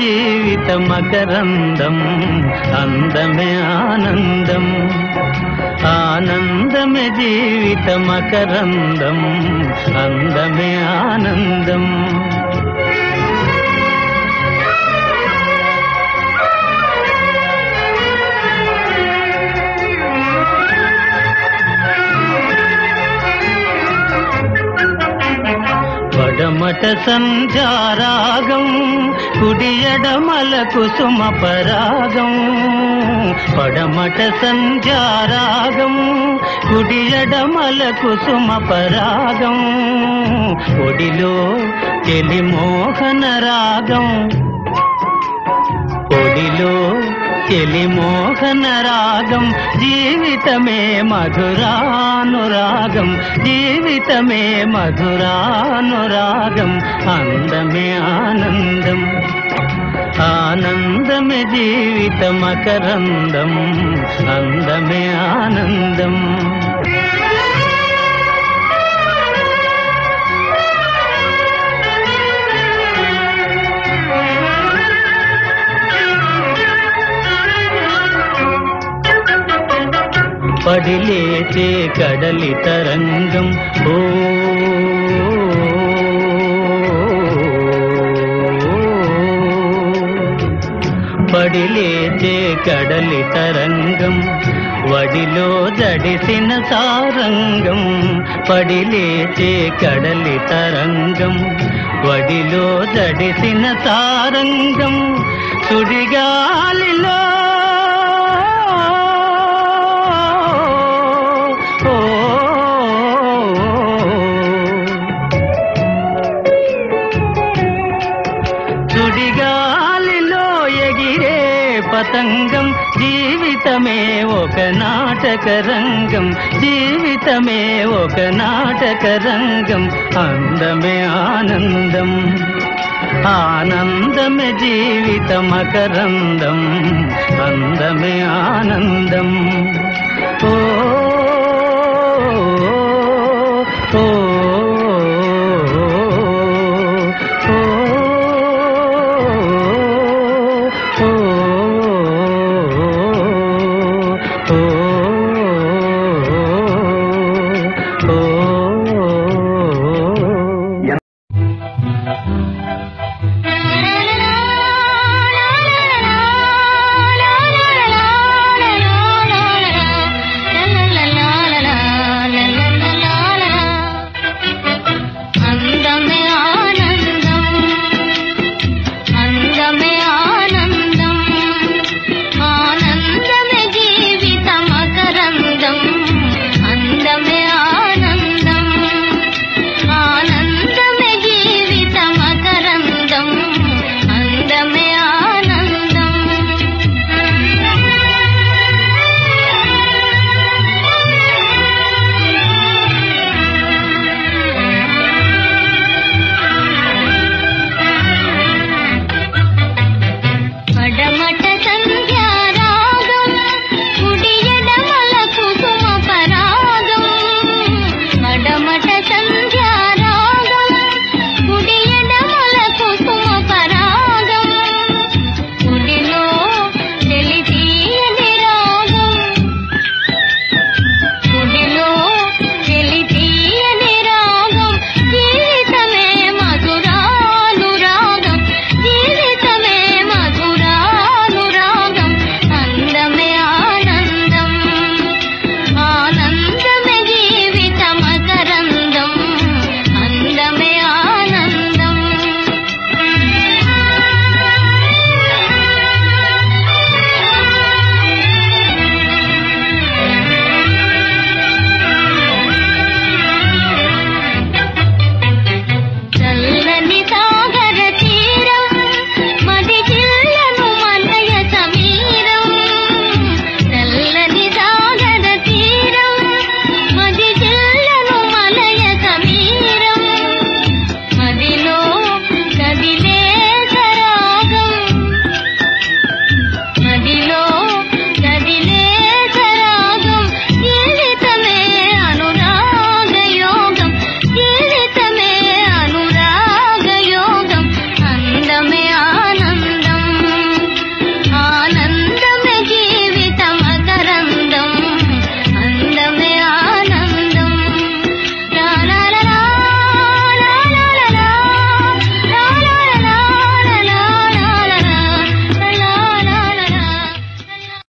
జీవిత మకరందం అందమే ఆనందం ఆనందమే జీవిత మకరందం అందమే ఆనందం పడమట సంధ్యారాగం కుడియడమల కుసుమ పరాగం పడమట సంధ్యారాగం కుడియడమల కుసుమ పరాగం ఒడిలో చెలి మోహన రాగం ఒడిలో చెలి మోహన రాగం జీవితమే మధురానురాగం జీవితమే మధురానురాగం అందమే ఆనందం ఆనందమే జీవిత మకరందం అందమే ఆనందం పడిలేచే కడలి తరంగం ఓ పడిలేచే కడలి తరంగం వడిలో జడిసిన సారంగం పడిలేచే కడలి తరంగం వడిలో జడిసిన సారంగం సుడిగాలిలో సుడిగాలిలో ఎగిరే పతంగం జీవితమే ఒక నాటక రంగం జీవితమే ఒక నాటక రంగం అందమే ఆనందం ఆనందమే జీవిత మకరందం అందమే ఆనందం